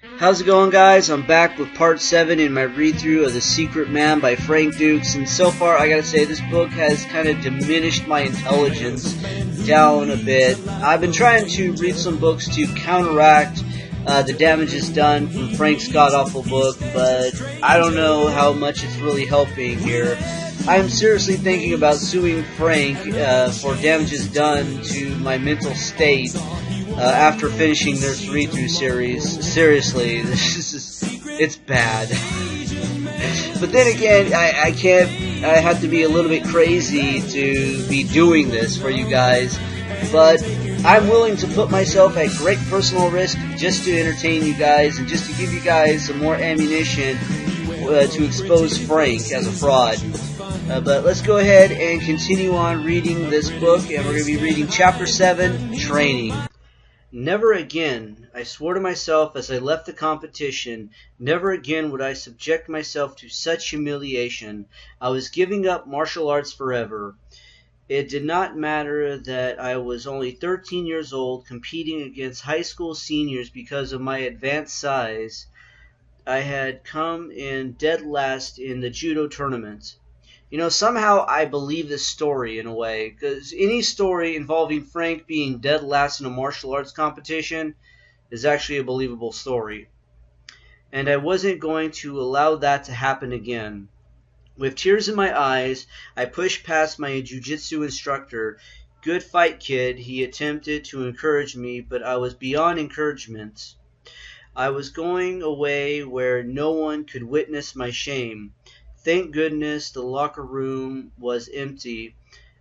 How's it going, guys? I'm back with part 7 in my read-through of The Secret Man by Frank Dukes, and so far I gotta say this book has kind of diminished my intelligence down a bit. I've been trying to read some books to counteract the damages done from Frank's god-awful book, but I don't know how much it's really helping here. I'm seriously thinking about suing Frank for damages done to my mental state after finishing this read-through series. Seriously, it's bad. But then again, I can't, I have to be a little bit crazy to be doing this for you guys, but I'm willing to put myself at great personal risk just to entertain you guys and just to give you guys some more ammunition to expose Frank as a fraud. But let's go ahead and continue on reading this book, and we're going to be reading Chapter 7, Training. Never again, I swore to myself as I left the competition, never again would I subject myself to such humiliation. I was giving up martial arts forever. It did not matter that I was only 13 years old, competing against high school seniors because of my advanced size. I had come in dead last in the judo tournament. Somehow I believe this story in a way, because any story involving Frank being dead last in a martial arts competition is actually a believable story. And I wasn't going to allow that to happen again. With tears in my eyes, I pushed past my jiu-jitsu instructor. "Good fight, kid," he attempted to encourage me, but I was beyond encouragement. I was going away where no one could witness my shame. Thank goodness the locker room was empty.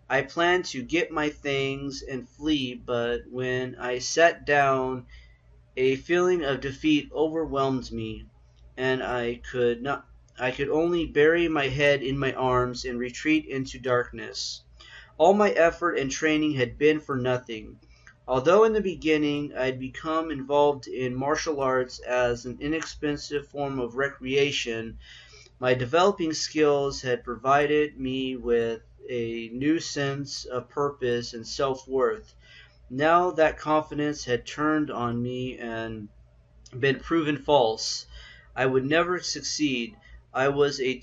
I planned to get my things and flee, but when I sat down, a feeling of defeat overwhelmed me, and I could only bury my head in my arms and retreat into darkness. All my effort and training had been for nothing. Although in the beginning I'd become involved in martial arts as an inexpensive form of recreation, my developing skills had provided me with a new sense of purpose and self-worth. Now that confidence had turned on me and been proven false. I would never succeed. I was a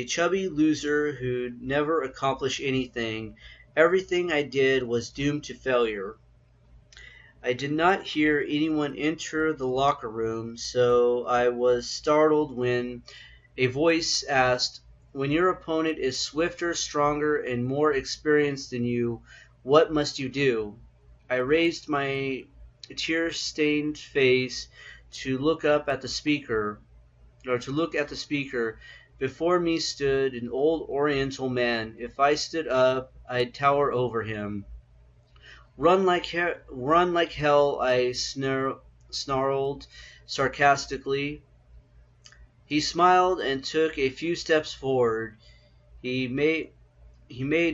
chubby loser who'd never accomplish anything. Everything I did was doomed to failure. I did not hear anyone enter the locker room, so I was startled when a voice asked, "When your opponent is swifter, stronger, and more experienced than you, what must you do?" I raised my tear-stained face to look up at the speaker, or to look at the speaker. Before me stood an old Oriental man. If I stood up, I'd tower over him. Run like hell," I snarled sarcastically. He smiled and took a few steps forward. He made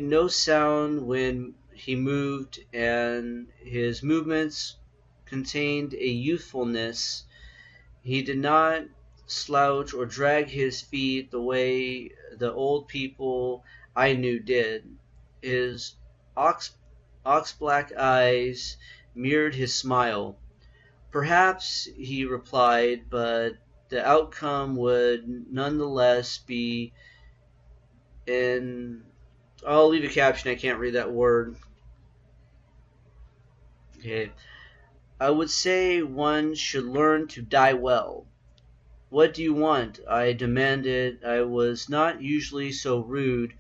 no sound when he moved, and his movements contained a youthfulness. He did not slouch or drag his feet the way the old people I knew did. His ox black eyes mirrored his smile. "Perhaps," he replied, "but the outcome would nonetheless be in..." I'll leave a caption, I can't read that word. Okay. "I would say one should learn to die well." "What do you want?" I demanded. I was not usually so rude,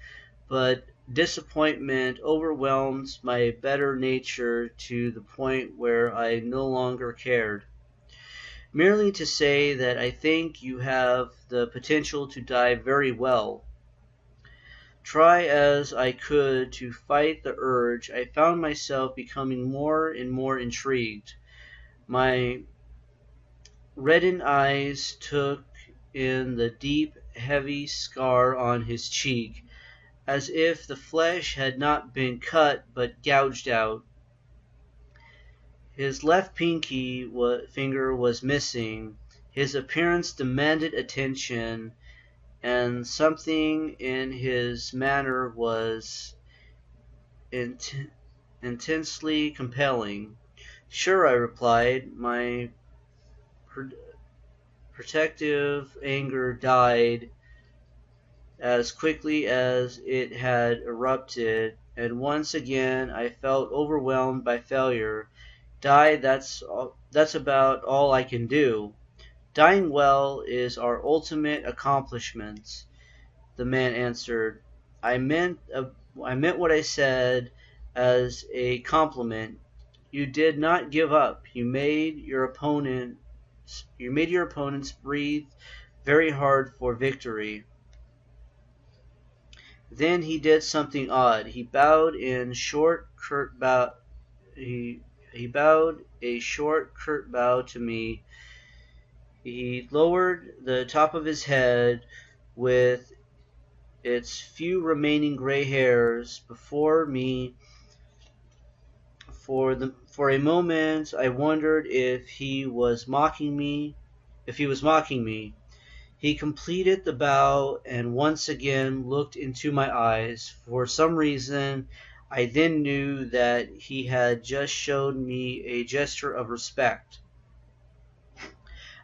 but disappointment overwhelmed my better nature to the point where I no longer cared. "Merely to say that I think you have the potential to die very well." Try as I could to fight the urge, I found myself becoming more and more intrigued. My reddened eyes took in the deep, heavy scar on his cheek, as if the flesh had not been cut but gouged out. His left pinky finger was missing. His appearance demanded attention, and something in his manner was intensely compelling. "Sure," I replied, my protective anger died as quickly as it had erupted, and once again I felt overwhelmed by failure. Die, that's about all I can do. Dying well is our ultimate accomplishment, the man answered. I meant what I said as a compliment. You did not give up. You made your opponents breathe very hard for victory. Then he did something odd. He bowed in short, curt bow. He bowed a short, curt bow to me. He lowered the top of his head with its few remaining gray hairs before me. For a moment I wondered if he was mocking me. He completed the bow and once again looked into my eyes. For some reason, I then knew that he had just shown me a gesture of respect.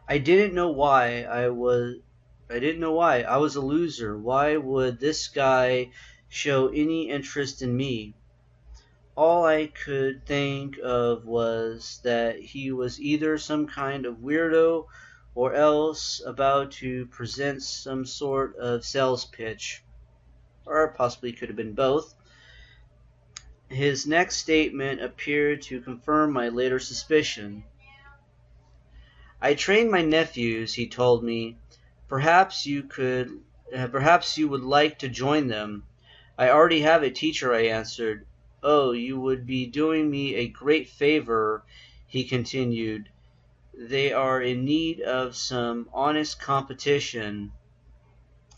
I didn't know why. I was a loser. Why would this guy show any interest in me? All I could think of was that he was either some kind of weirdo or else about to present some sort of sales pitch. Or possibly could have been both. His next statement appeared to confirm my later suspicion. I train my nephews, he told me. Perhaps you would like to join them. I already have a teacher, I answered. Oh, you would be doing me a great favor, he continued. They are in need of some honest competition.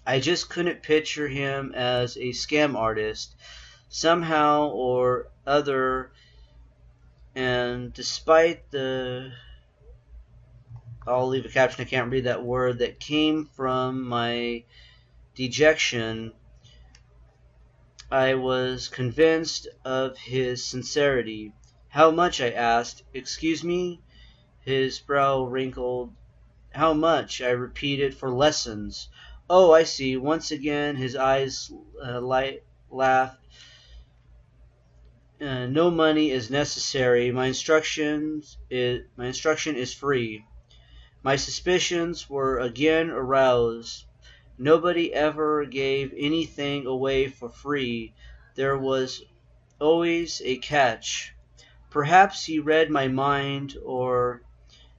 I just couldn't picture him as a scam artist, somehow or other, and despite the... I'll leave a caption, I can't read that word, that came from my dejection, I was convinced of his sincerity. How much? I asked. Excuse me? His brow wrinkled. How much? I repeated. For lessons. Oh, I see. Once again his eyes laughed. No money is necessary. My instruction is free. My suspicions were again aroused. Nobody ever gave anything away for free. There was always a catch. Perhaps he read my mind or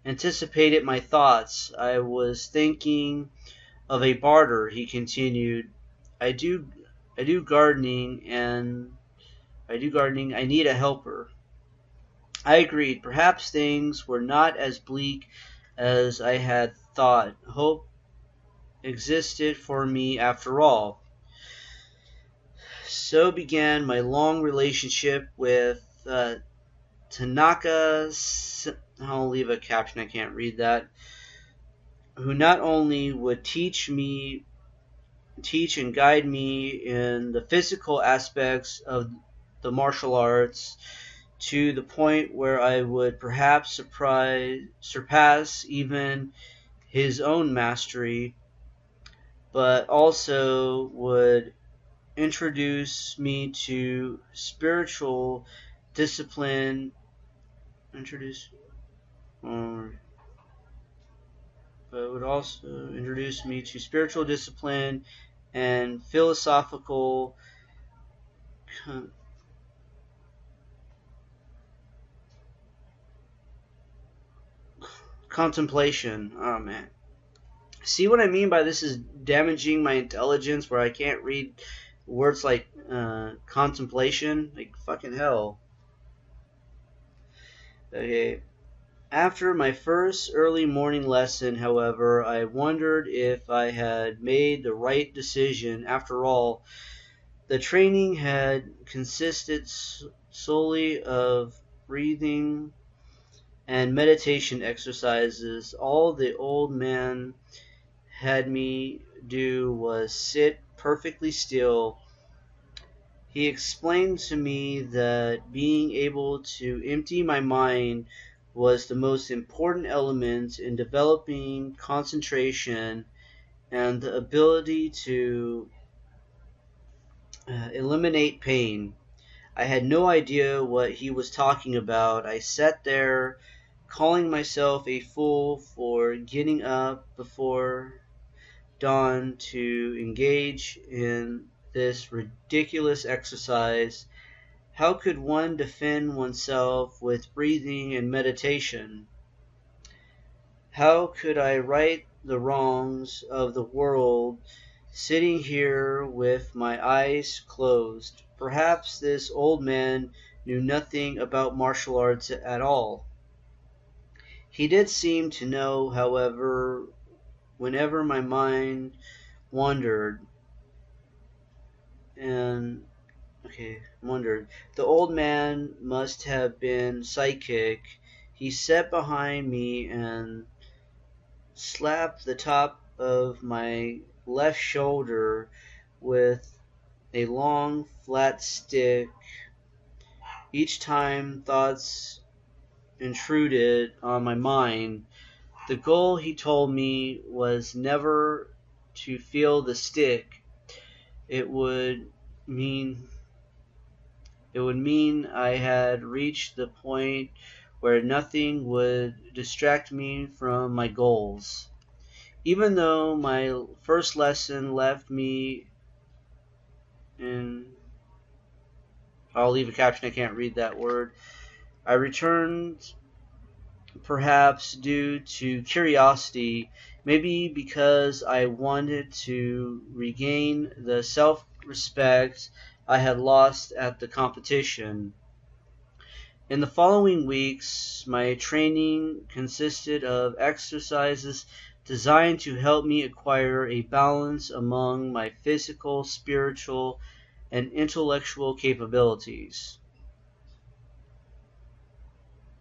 anticipated my thoughts. I was thinking of a barter, he continued. I do gardening. I need a helper. I agreed. Perhaps things were not as bleak as I had thought. Hope existed for me after all. So began my long relationship with Tanaka. I'll leave a caption, I can't read that. Who not only would teach and guide me in the physical aspects of the martial arts to the point where I would perhaps surpass even his own mastery, but also would introduce me to spiritual discipline, and philosophical contemplation. Oh man. See what I mean by this is damaging my intelligence, where I can't read words like contemplation? Like, fucking hell. Okay. After my first early morning lesson, however, I wondered if I had made the right decision. After all, the training had consisted solely of breathing and meditation exercises. All the old man had me do was sit perfectly still. He explained to me that being able to empty my mind was the most important element in developing concentration and the ability to eliminate pain. I had no idea what he was talking about. I sat there calling myself a fool for getting up before dawn to engage in this ridiculous exercise. How could one defend oneself with breathing and meditation? How could I right the wrongs of the world sitting here with my eyes closed? Perhaps this old man knew nothing about martial arts at all. He did seem to know, however, whenever my mind wandered and wondered. The old man must have been psychic. He sat behind me and slapped the top of my left shoulder with a long, flat stick. Each time thoughts intruded on my mind, the goal, he told me, was never to feel the stick. It would mean I had reached the point where nothing would distract me from my goals. Even though my first lesson left me in... I'll leave a caption, I can't read that word. I returned, perhaps due to curiosity, maybe because I wanted to regain the self-respect I had lost at the competition. In the following weeks, my training consisted of exercises designed to help me acquire a balance among my physical, spiritual, and intellectual capabilities.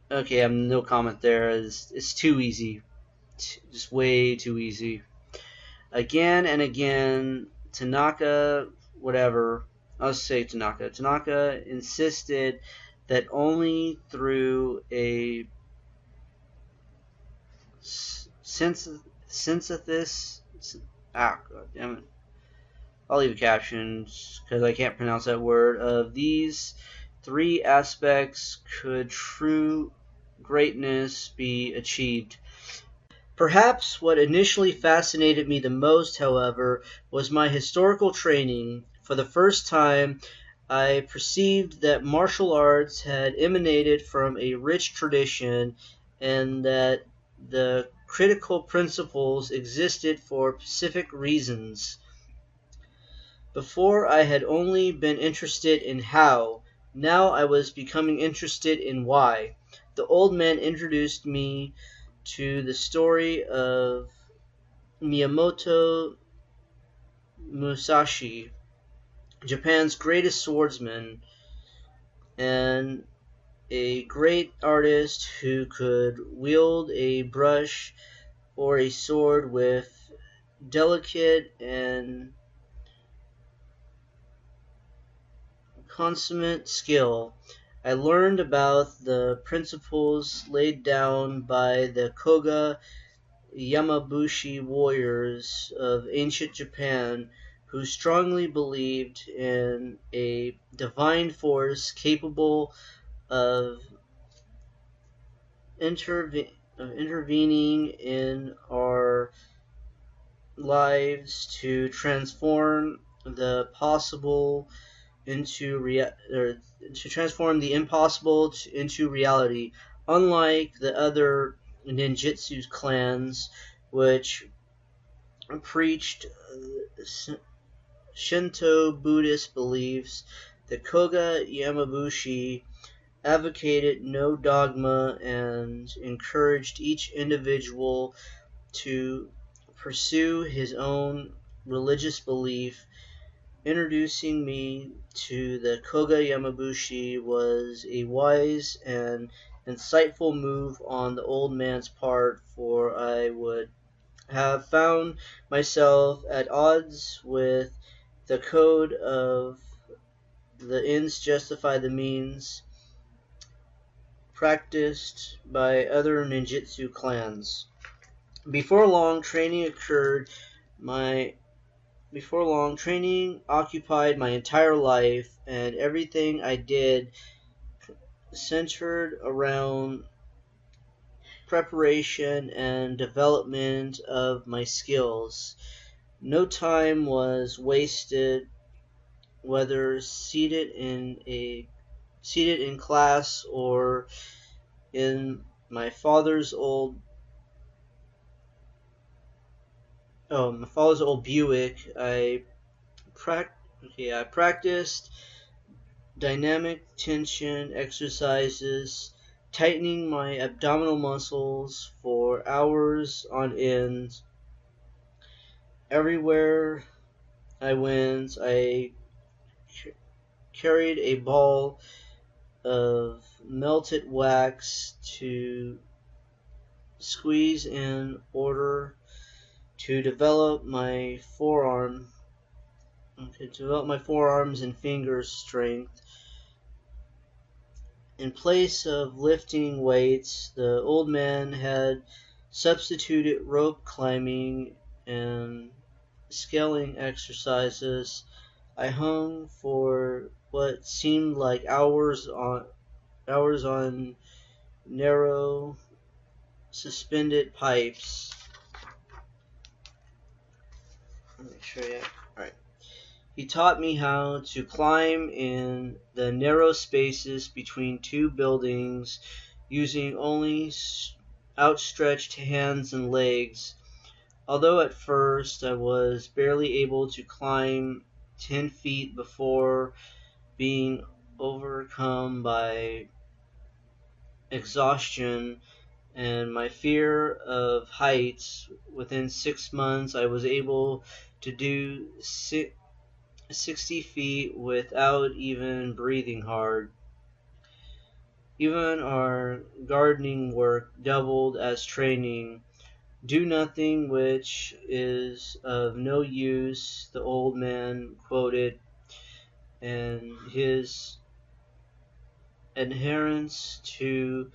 Okay, I'm no comment there. It's too easy. Just way too easy. Again and again, Tanaka, whatever, I'll say Tanaka. Tanaka insisted that only through a synthesis. God damn it. I'll leave a caption because I can't pronounce that word. Of these three aspects could true greatness be achieved. Perhaps what initially fascinated me the most, however, was my historical training. For the first time, I perceived that martial arts had emanated from a rich tradition and that the critical principles existed for specific reasons. Before I had only been interested in how, now I was becoming interested in why. The old man introduced me to the story of Miyamoto Musashi, Japan's greatest swordsman, and a great artist who could wield a brush or a sword with delicate and consummate skill. I learned about the principles laid down by the Koga Yamabushi warriors of ancient Japan, who strongly believed in a divine force capable of intervening in our lives to transform the possible to transform the impossible into reality. Unlike the other ninjutsu clans, which preached Shinto Buddhist beliefs, the Koga Yamabushi advocated no dogma and encouraged each individual to pursue his own religious belief. Introducing me to the Koga Yamabushi was a wise and insightful move on the old man's part, for I would have found myself at odds with the code of the ends justify the means. practiced by other ninjutsu clans. Before long, training occupied my entire life, and everything I did centered around preparation and development of my skills. No time was wasted, whether seated in class or in my father's old Buick. I practiced dynamic tension exercises, tightening my abdominal muscles for hours on end. Everywhere I went, I carried a ball of melted wax to squeeze in order to develop my forearms and fingers strength. In place of lifting weights, the old man had substituted rope climbing and scaling exercises. I hung for what seemed like hours on narrow, suspended pipes. Make sure, yeah. Alright. He taught me how to climb in the narrow spaces between two buildings using only outstretched hands and legs. Although at first I was barely able to climb 10 feet before being overcome by exhaustion and my fear of heights, within 6 months I was able to do 60 feet without even breathing hard. Even our gardening work doubled as training. Do nothing which is of no use, the old man quoted, and his adherence to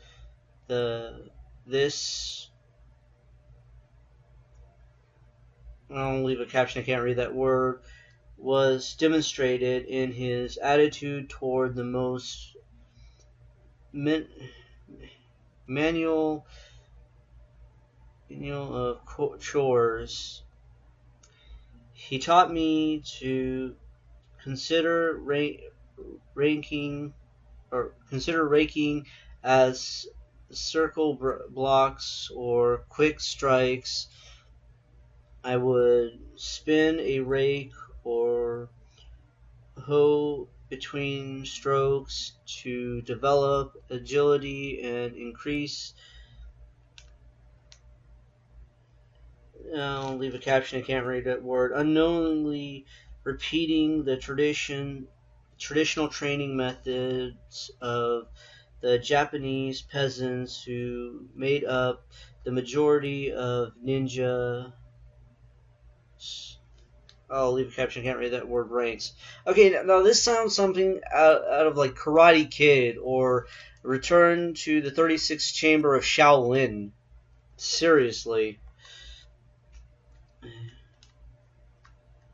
this. I'll leave a caption, I can't read that word, was demonstrated in his attitude toward the most manual of chores. He taught me to consider raking as circle blocks or quick strikes. I would spin a rake or hoe between strokes to develop agility and increase. I'll leave a caption, I can't read that word. Unknowingly repeating the traditional training methods of the Japanese peasants who made up the majority of ninja. I'll leave a caption, I can't read that word, ranks. Okay, now this sounds something out of like Karate Kid or Return to the 36th Chamber of Shaolin. Seriously.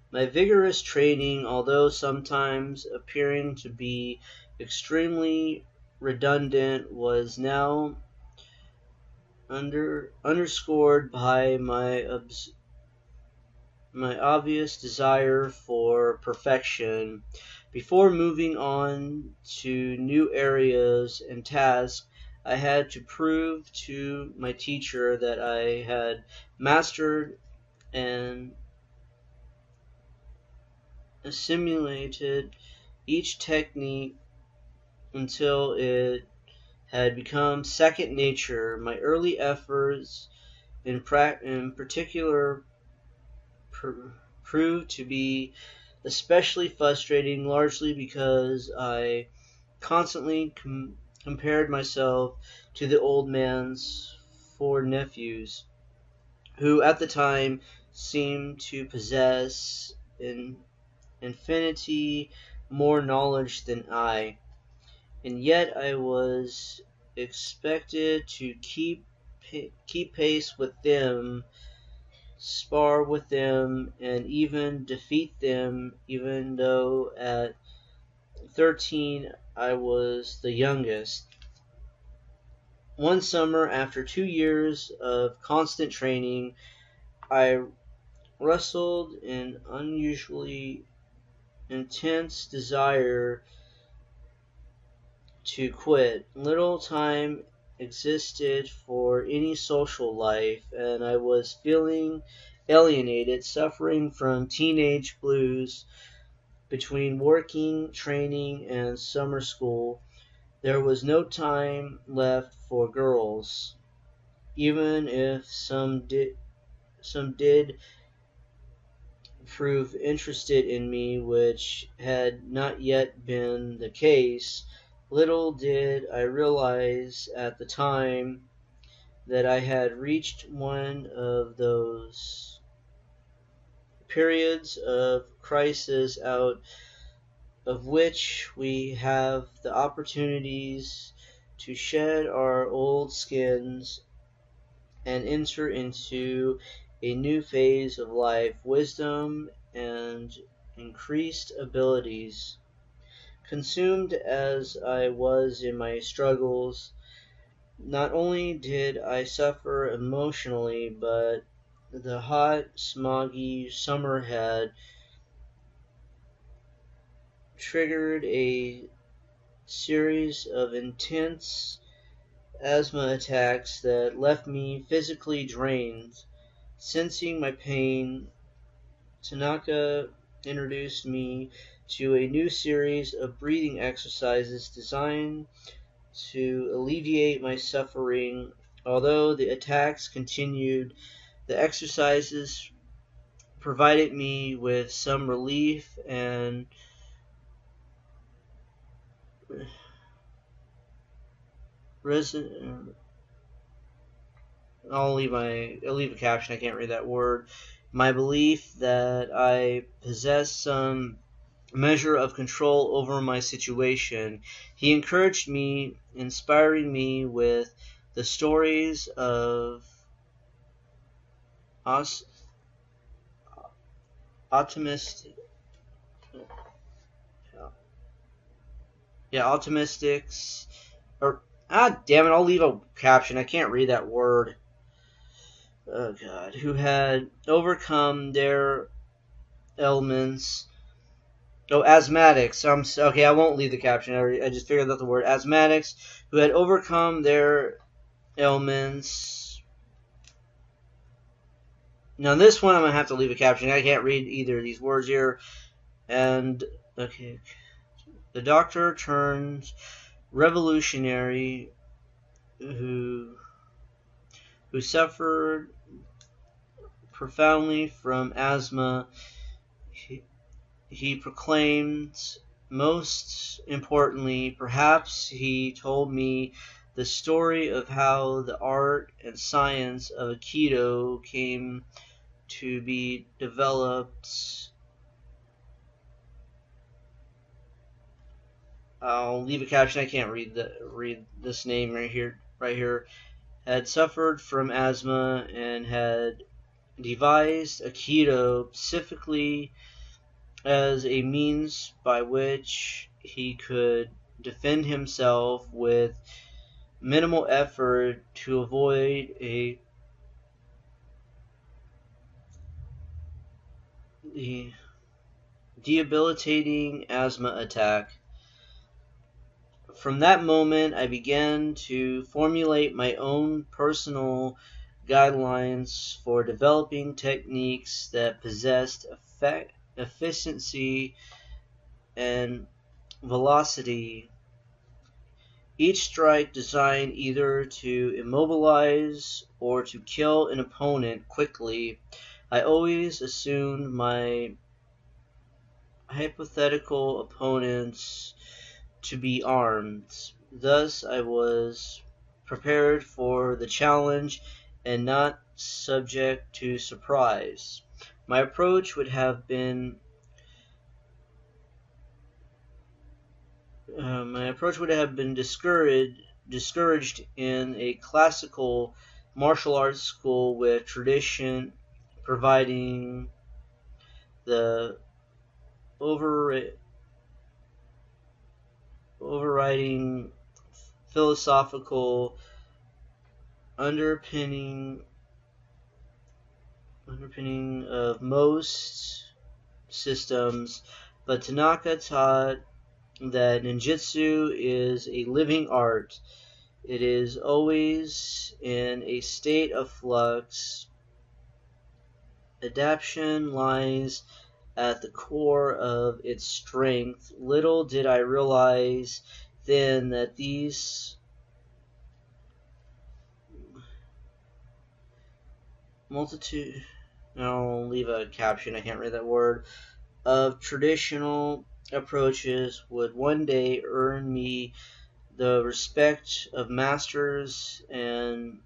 My vigorous training, although sometimes appearing to be extremely redundant, was now underscored by my obvious desire for perfection. Before moving on to new areas and tasks, I had to prove to my teacher that I had mastered and assimilated each technique until it had become second nature. My early efforts in particular proved to be especially frustrating, largely because I constantly compared myself to the old man's 4 nephews, who at the time seemed to possess infinity more knowledge than I, and yet I was expected to keep pace with them, spar with them, and even defeat them, even though at 13 I was the youngest. One summer, after 2 years of constant training, I wrestled an unusually intense desire to quit. Little time existed for any social life, and I was feeling alienated, suffering from teenage blues between working, training, and summer school. There was no time left for girls, even if some did prove interested in me, which had not yet been the case. Little did I realize at the time that I had reached one of those periods of crisis out of which we have the opportunities to shed our old skins and enter into a new phase of life, wisdom and increased abilities. Consumed as I was in my struggles, not only did I suffer emotionally, but the hot, smoggy summer had triggered a series of intense asthma attacks that left me physically drained. Sensing my pain, Tanaka introduced me to a new series of breathing exercises designed to alleviate my suffering. Although the attacks continued, the exercises provided me with some relief and I'll leave a caption. I can't read that word. My belief that I possess some measure of control over my situation. He encouraged me, inspiring me with the stories of optimistics. Or damn it! I'll leave a caption. I can't read that word. Oh God, who had overcome their ailments. Oh, asthmatics. Okay, I won't leave the caption. I just figured out the word asthmatics who had overcome their ailments. Now this one I'm gonna have to leave a caption. I can't read either of these words here. And okay, the doctor turns revolutionary who suffered profoundly from asthma. He proclaimed, most importantly, perhaps he told me the story of how the art and science of Aikido came to be developed. I'll leave a caption. I can't read this name right here. Had suffered from asthma and had devised Aikido specifically as a means by which he could defend himself with minimal effort to avoid a debilitating asthma attack. From that moment, I began to formulate my own personal guidelines for developing techniques that possessed efficiency and velocity. Each strike designed either to immobilize or to kill an opponent quickly. I always assumed my hypothetical opponents to be armed. Thus, I was prepared for the challenge and not subject to surprise. My approach would have been discouraged discouraged in a classical martial arts school with tradition providing the overriding philosophical underpinning of most systems, but Tanaka taught that ninjutsu is a living art. It is always in a state of flux. Adaptation lies at the core of its strength. Little did I realize then that these multitude, I'll leave a caption, I can't read that word, of traditional approaches would one day earn me the respect of masters and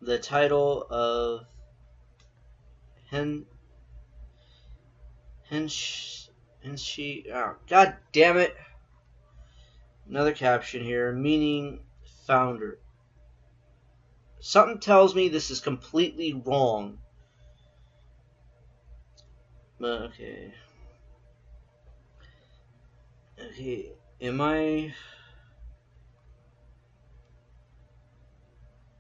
the title of Henshi. Oh, God damn it! Another caption here, meaning founder. Something tells me this is completely wrong. But okay. Okay,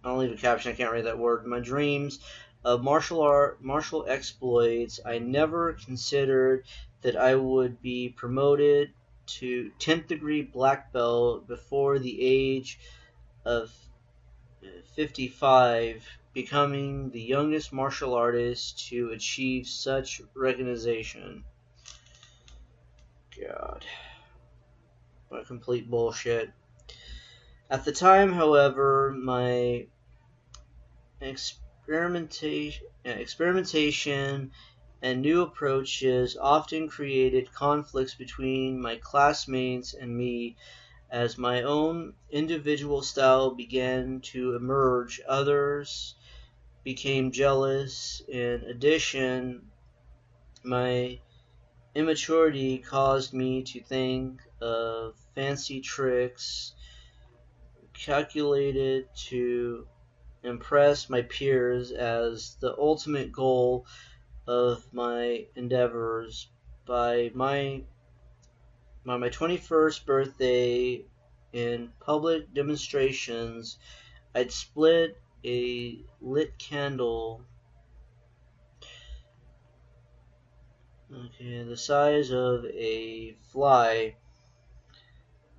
I'll leave a caption, I can't read that word. My dreams of martial exploits, I never considered that I would be promoted to 10th degree black belt before the age of 55, becoming the youngest martial artist to achieve such recognition. God. What complete bullshit. At the time, however, my experimentation and new approaches often created conflicts between my classmates and me. As my own individual style began to emerge, others became jealous. In addition, my immaturity caused me to think of fancy tricks calculated to impress my peers as the ultimate goal of my endeavors. By my 21st birthday, in public demonstrations, I'd split a lit candle, the size of a fly.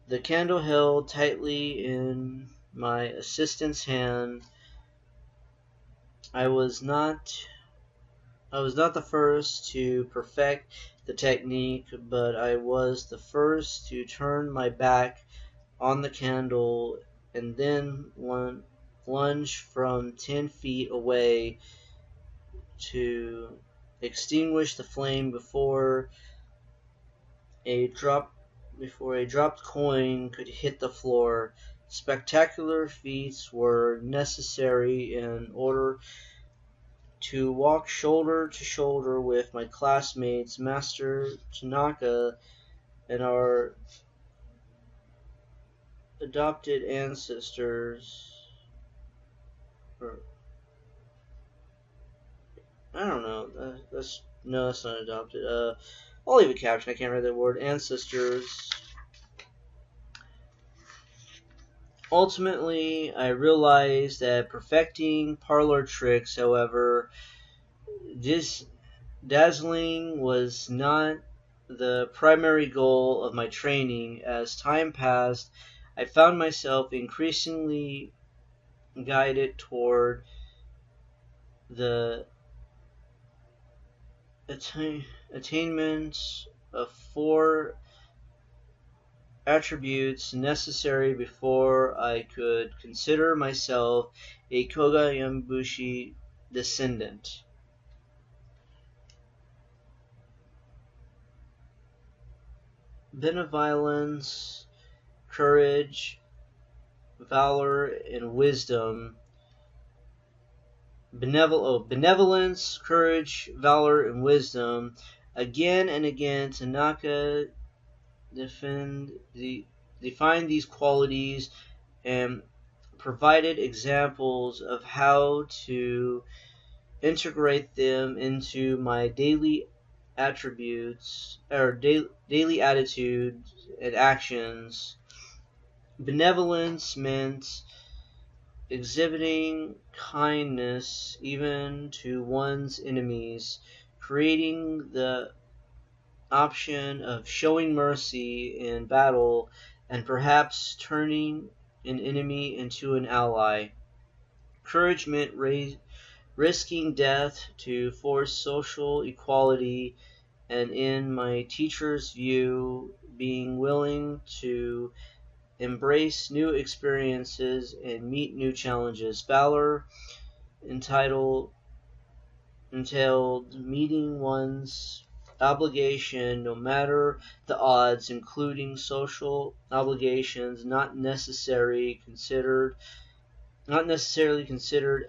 The candle held tightly in my assistant's hand. I was not the first to perfect the technique, but I was the first to turn my back on the candle and then lunge from 10 feet away to extinguish the flame before a dropped coin could hit the floor. Spectacular feats were necessary in order to walk shoulder to shoulder with my classmates, Master Tanaka, and our adopted ancestors. I don't know. That's not adopted. I'll leave a caption. I can't read that word. Ancestors. Ultimately, I realized that perfecting parlor tricks, however, dazzling was not the primary goal of my training. As time passed, I found myself increasingly guided toward the attainment of 4 attributes necessary before I could consider myself a Koga Yamabushi descendant. Benevolence, courage, valor, and wisdom. Benevolence, courage, valor, and wisdom. Again and again, Tanaka defined these qualities and provided examples of how to integrate them into my daily attributes or daily attitudes and actions. Benevolence meant exhibiting kindness even to one's enemies, creating the option of showing mercy in battle and perhaps turning an enemy into an ally. Courage meant risking death to force social equality, and in my teacher's view, being willing to embrace new experiences and meet new challenges. Valor entailed meeting one's obligation no matter the odds, including social obligations not necessarily considered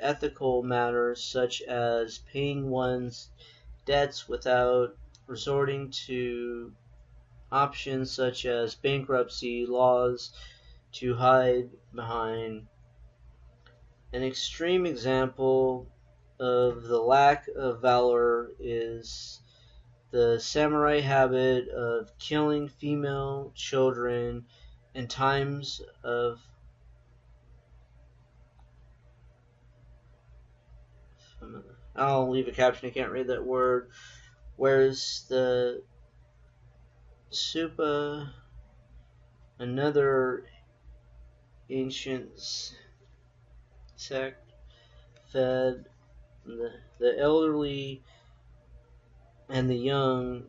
ethical matters such as paying one's debts without resorting to options such as bankruptcy laws to hide behind. An extreme example of the lack of valor is the samurai habit of killing female children in times of I'll leave a caption, I can't read that word. Whereas the Supa, another ancient sect, fed the elderly and the young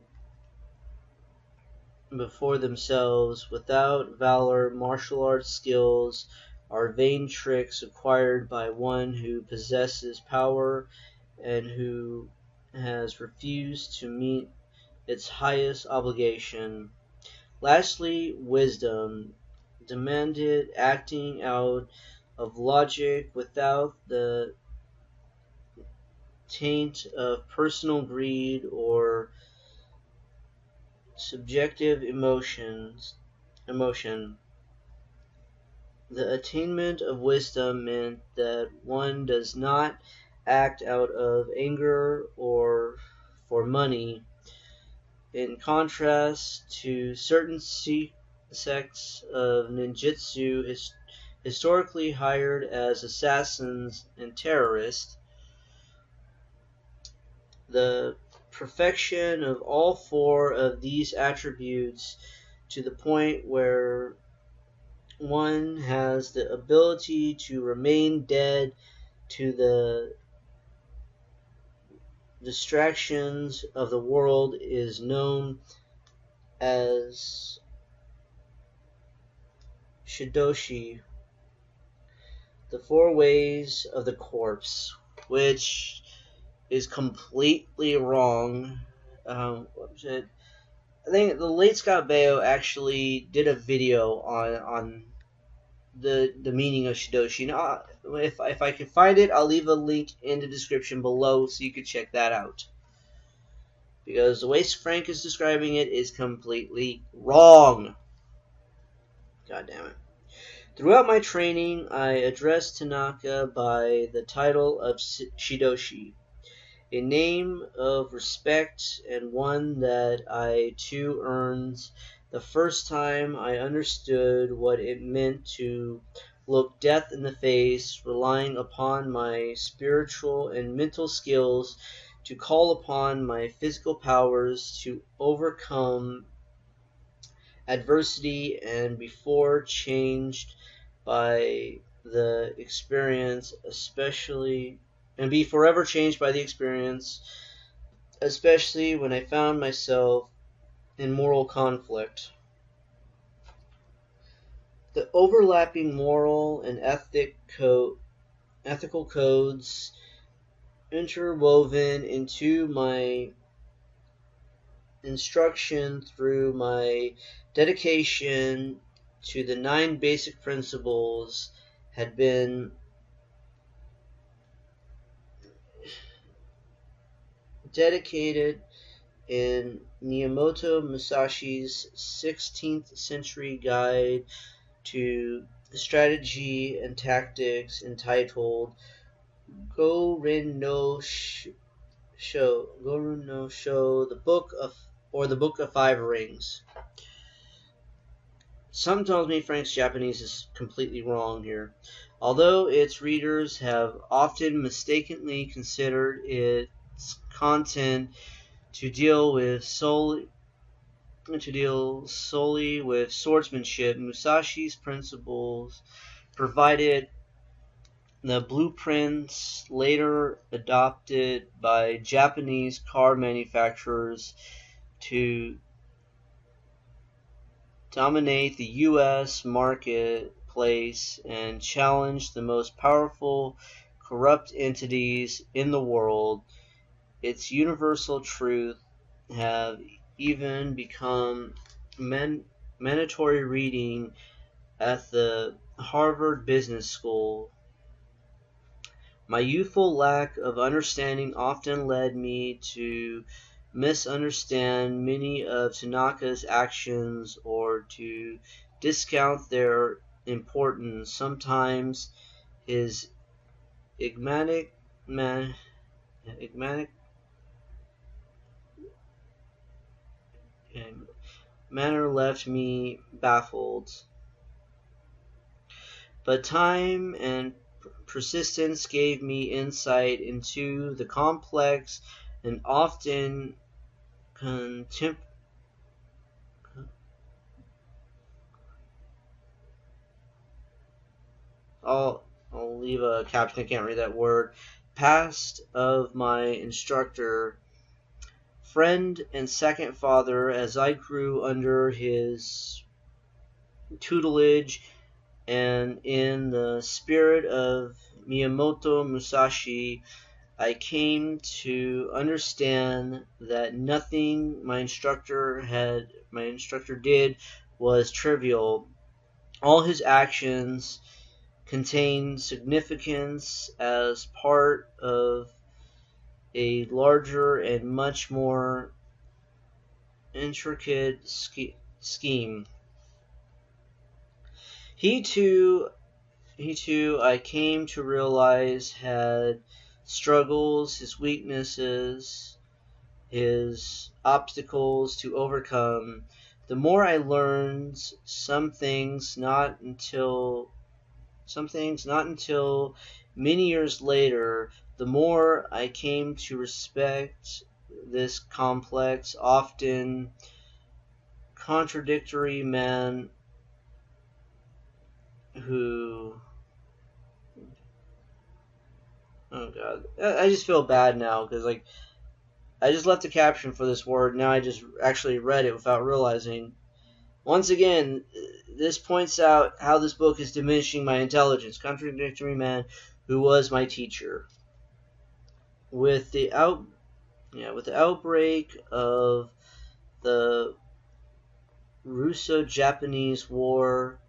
before themselves. Without valor, martial arts skills are vain tricks acquired by one who possesses power and who has refused to meet its highest obligation. Lastly, wisdom demanded acting out of logic without the taint of personal greed or subjective emotion. The attainment of wisdom meant that one does not act out of anger or for money. In contrast to certain sects of ninjutsu historically hired as assassins and terrorists, the perfection of all four of these attributes to the point where one has the ability to remain dead to the distractions of the world is known as Shidoshi, the four ways of the corpse, which is completely wrong. I think the late Scott Baio actually did a video on the meaning of Shidoshi. Now, if I can find it, I'll leave a link in the description below so you can check that out. Because the way Frank is describing it is completely wrong. God damn it. Throughout my training, I addressed Tanaka by the title of Shidoshi, a name of respect and one that I too earned the first time I understood what it meant to look death in the face, relying upon my spiritual and mental skills to call upon my physical powers to overcome adversity and before changed by the experience, and be forever changed by the experience, especially when I found myself in moral conflict. The overlapping moral and ethical codes interwoven into my instruction through my dedication to the 9 basic principles had been dedicated in Miyamoto Musashi's 16th century guide to strategy and tactics entitled Gorin no Sho, the Book of Five Rings. Some tells me Frank's Japanese is completely wrong here. Although its readers have often mistakenly considered its content to deal solely with swordsmanship, Musashi's principles provided the blueprints later adopted by Japanese car manufacturers to dominate the U.S. marketplace and challenge the most powerful corrupt entities in the world. Its universal truth have even become mandatory reading at the Harvard Business School. My youthful lack of understanding often led me to misunderstand many of Tanaka's actions or to discount their importance. Sometimes his enigmatic manner left me baffled. But time and persistence gave me insight into the complex and often I'll leave a caption, I can't read that word. Past of my instructor, friend, and second father as I grew under his tutelage, and in the spirit of Miyamoto Musashi, I came to understand that nothing my instructor did was trivial. All his actions contained significance as part of a larger and much more intricate scheme. He too, I came to realize, had struggles, his weaknesses, his obstacles to overcome. The more I learned, some things not until many years later, the more I came to respect this complex, often contradictory man who... Oh god. I just feel bad now, because I just left a caption for this word, now I just actually read it without realizing. Once again, this points out how this book is diminishing my intelligence. Contradictory man who was my teacher. With the outbreak of the Russo-Japanese War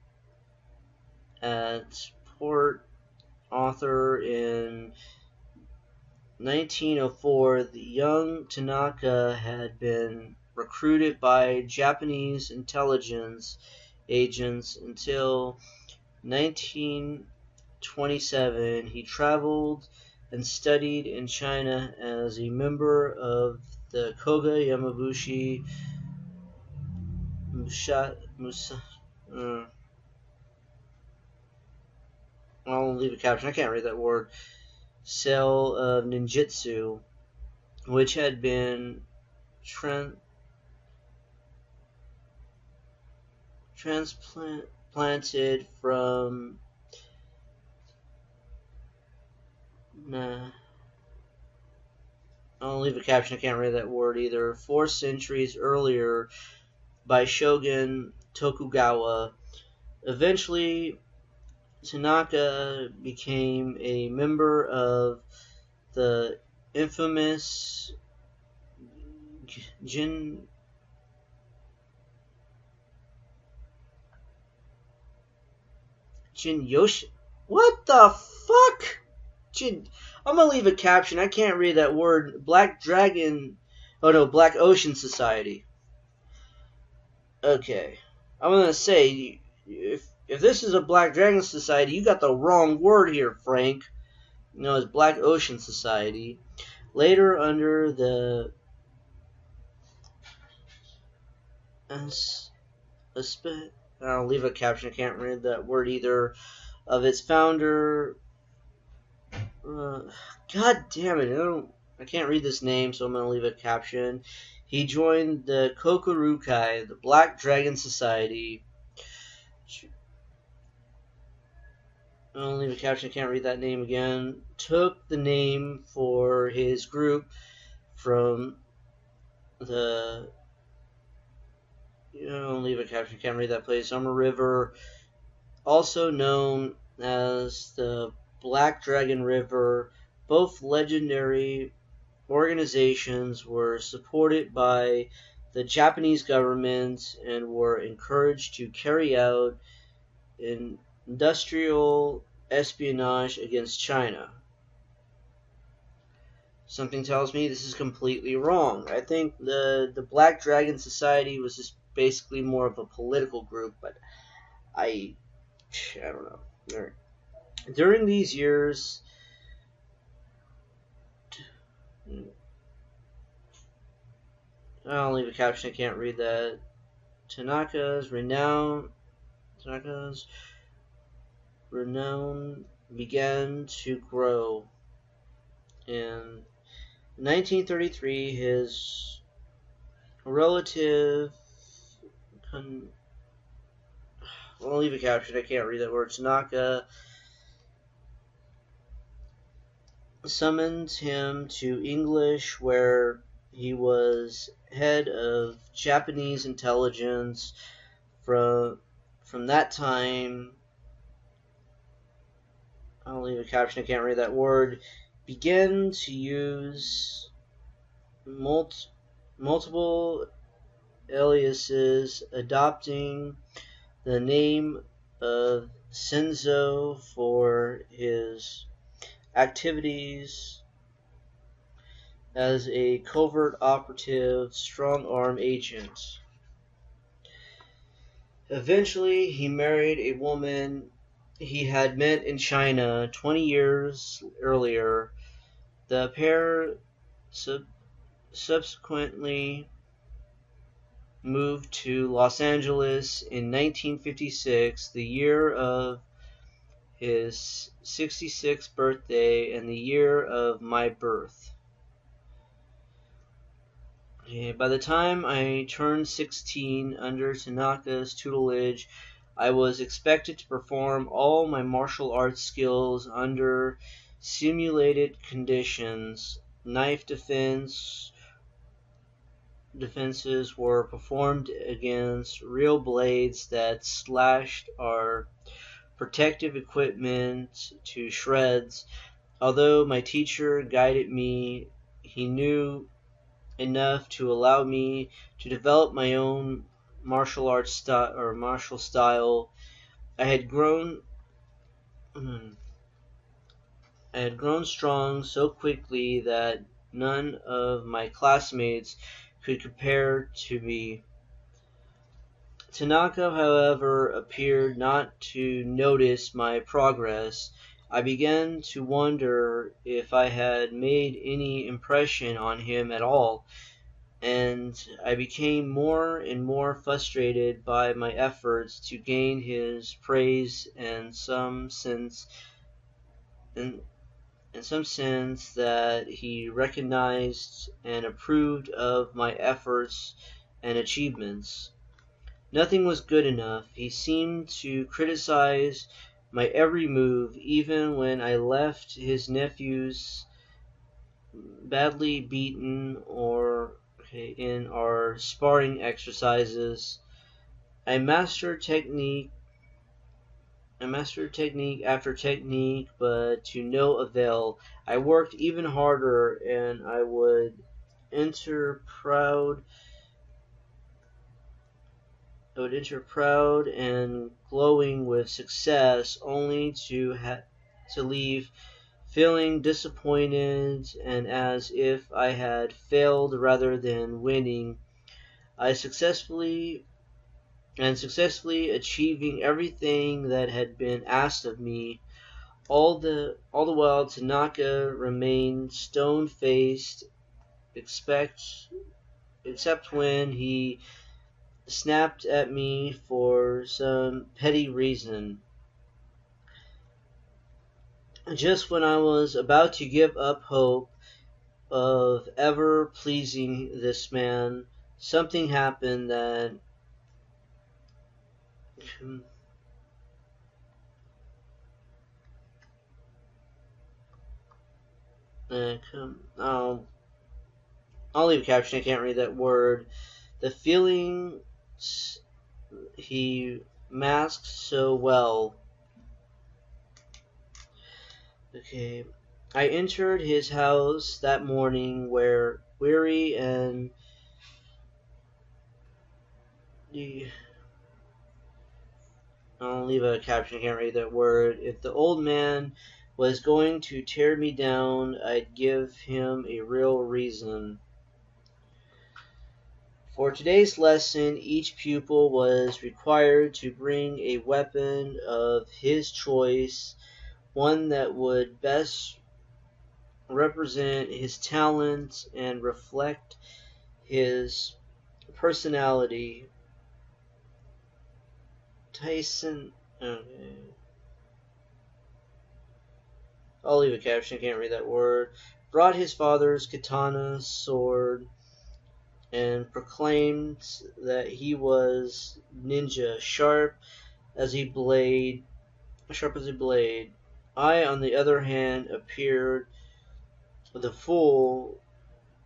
at Port Arthur in 1904, the young Tanaka had been recruited by Japanese intelligence agents. Until 1927, he traveled and studied in China as a member of the Koga Yamabushi I'll leave a caption, I can't read that word. Cell of ninjutsu, which had been transplanted from I'll leave a caption, I can't read that word either. 4 centuries earlier by Shogun Tokugawa. Eventually, Tanaka became a member of the infamous Jinyoshi. What the fuck? I'm gonna leave a caption. I can't read that word. Black Ocean Society. Okay. I'm gonna say, if If this is a Black Dragon Society, you got the wrong word here, Frank. It's Black Ocean Society. Later, under the I'll leave a caption. I can't read that word either. Of its founder, God damn it! I can't read this name, so I'm gonna leave a caption. He joined the Kokurukai, the Black Dragon Society. I'll leave a caption. I can't read that name again. Took the name for his group from the. I'll leave a caption. I can't read that place. Summer River, also known as the Black Dragon River. Both legendary organizations were supported by the Japanese government and were encouraged to carry out industrial espionage against China. Something tells me this is completely wrong. I think the Black Dragon Society was just basically more of a political group, but I don't know. During these years, I'll leave a caption. I can't read that. Tanaka's renown began to grow. In 1933, his relative. I'll leave a caption. I can't read that word. Tanaka summoned him to English, where he was head of Japanese intelligence. From that time, I'll leave a caption. I can't read that word. Began to use multiple aliases, adopting the name of Senzo for his activities as a covert operative, strong-arm agent. Eventually, he married a woman he had met in China 20 years earlier. The pair subsequently moved to Los Angeles in 1956, the year of his 66th birthday and the year of my birth. By the time I turned 16, under Tanaka's tutelage, I was expected to perform all my martial arts skills under simulated conditions. Knife defenses were performed against real blades that slashed our protective equipment to shreds. Although my teacher guided me, he knew enough to allow me to develop my own martial style. I had grown strong so quickly that none of my classmates could compare to me. Tanaka, however, appeared not to notice my progress. I began to wonder if I had made any impression on him at all, and I became more and more frustrated by my efforts to gain his praise and some sense that he recognized and approved of my efforts and achievements. Nothing was good enough. He seemed to criticize my every move, even when I left his nephews badly beaten or in our sparring exercises. I mastered technique after technique, but to no avail. I worked even harder, and I would enter proud and glowing with success, only to leave feeling disappointed and as if I had failed rather than winning. I successfully and successfully achieving everything that had been asked of me. All the while, Tanaka remained stone-faced, except when he snapped at me for some petty reason. Just when I was about to give up hope of ever pleasing this man, something happened that I'll leave a caption. I can't read that word. The feelings he masked so well. Okay. I entered his house that morning where weary and I'll leave a caption. I can't read that word. If the old man was going to tear me down, I'd give him a real reason. For today's lesson, each pupil was required to bring a weapon of his choice, one that would best represent his talent and reflect his personality. Tyson. Okay. I'll leave a caption. I can't read that word. Brought his father's katana sword and proclaimed that he was ninja, sharp as a blade. I, on the other hand, appeared the fool,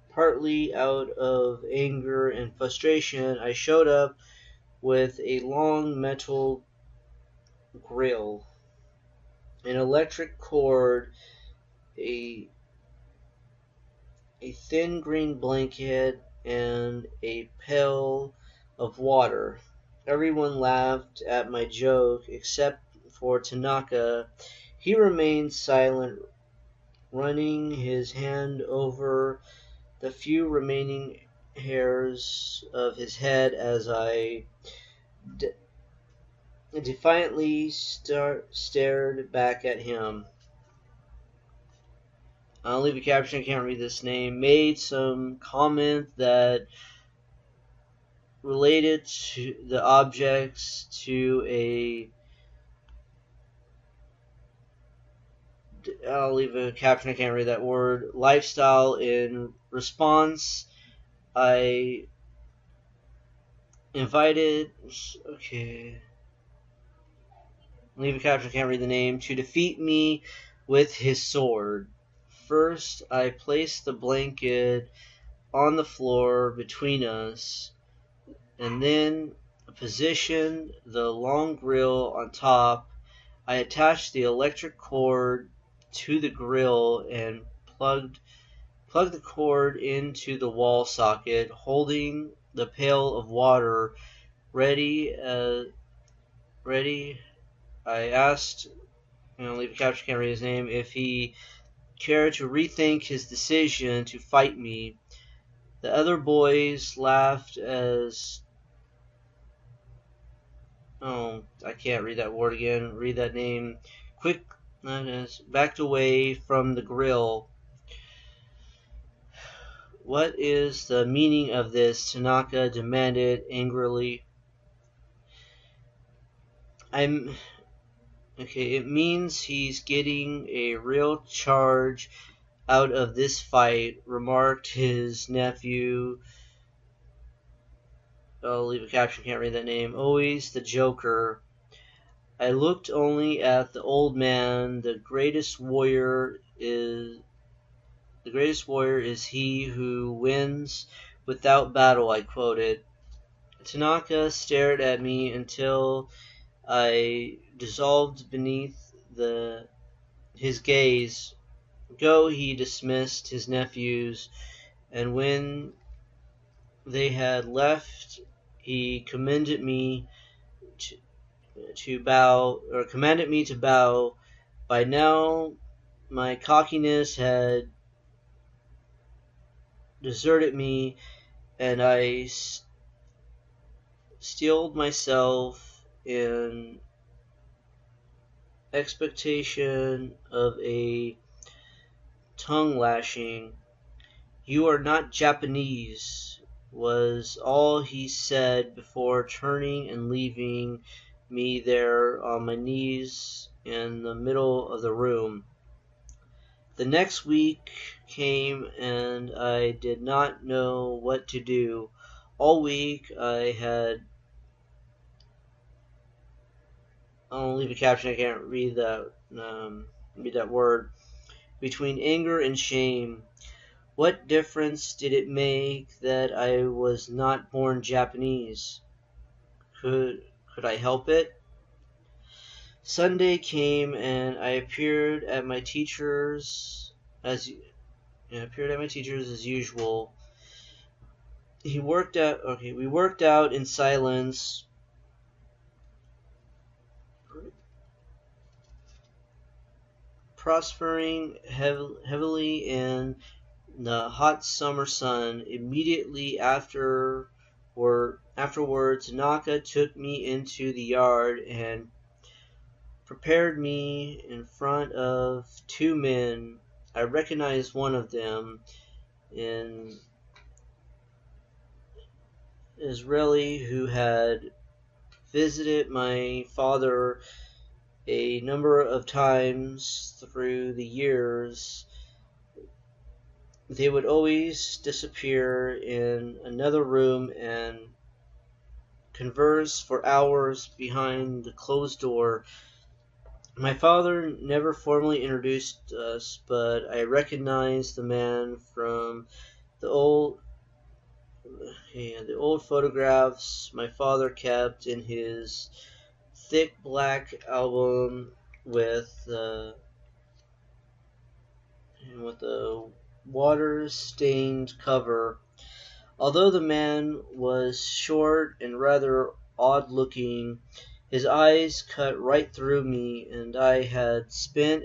partly out of anger and frustration. I showed up with a long metal grill, an electric cord, a thin green blanket, and a pail of water. Everyone laughed at my joke except for Tanaka. He remained silent, running his hand over the few remaining hairs of his head as I defiantly stared back at him. I'll leave a caption. I can't read this name. Made some comment that related to the objects to a. I'll leave a caption. I can't read that word. Lifestyle. In response, I invited. Okay. Leave a caption. I can't read the name. To defeat me with his sword. First, I placed the blanket on the floor between us, and then positioned the long grill on top. I attached the electric cord to the grill and plugged the cord into the wall socket, holding the pail of water ready. I asked, leave a caption, can't read his name, if he cared to rethink his decision to fight me. The other boys laughed as I can't read that word again. Read that name. Quick, backed away from the grill. What is the meaning of this? Tanaka demanded angrily. It means he's getting a real charge out of this fight, remarked his nephew. I'll leave a caption, can't read that name. Always the Joker. I looked only at the old man. The greatest warrior is he who wins without battle, I quoted. Tanaka stared at me until I dissolved beneath his gaze. Go, he dismissed his nephews, and when they had left, he commanded me to bow. By now, my cockiness had deserted me, and I steeled myself in expectation of a tongue lashing. "You are not Japanese," was all he said before turning and leaving me there on my knees in the middle of the room. The next week came and I did not know what to do. All week I'll leave a caption, I can't read that word. Between anger and shame. What difference did it make that I was not born Japanese? Could I help it? Sunday came and I appeared at my teacher's as usual. We worked out in silence, prospering heavily in the hot summer sun. Immediately afterwards, Naka took me into the yard and prepared me in front of two men. I recognized one of them, an Israeli who had visited my father a number of times through the years. They would always disappear in another room and converse for hours behind the closed door. My father never formally introduced us, but I recognized the man from the old photographs my father kept in his thick black album with a water-stained cover. Although the man was short and rather odd-looking, his eyes cut right through me, and I had spent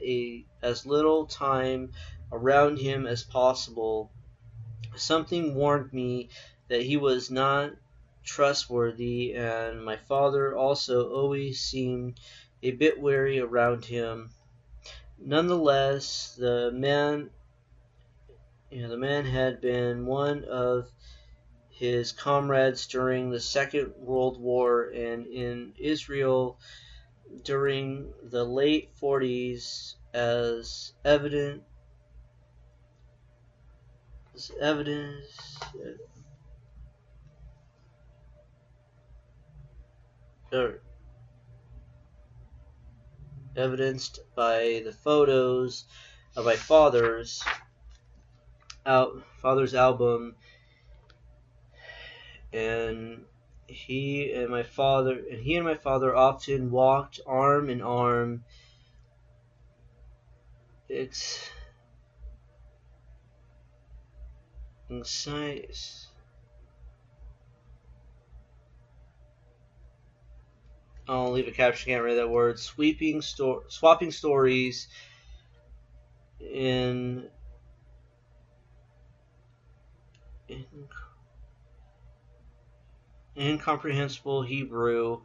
as little time around him as possible. Something warned me that he was not trustworthy, and my father also always seemed a bit wary around him. Nonetheless, the man had been one of his comrades during the Second World War and in Israel during the late 40s, as evidenced by the photos of my father's album, and he and my father often walked arm in arm. It's nice. I'll leave a caption, can't read that word. Swapping stories in incomprehensible Hebrew.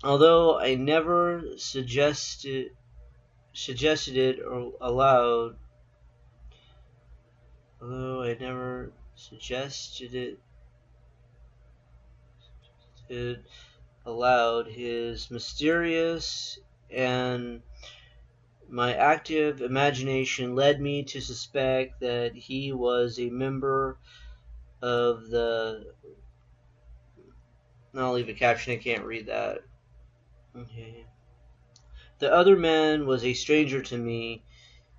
Although I never suggested it aloud. His mysterious and my active imagination led me to suspect that he was a member of the... I'll leave a caption, I can't read that. Okay. The other man was a stranger to me.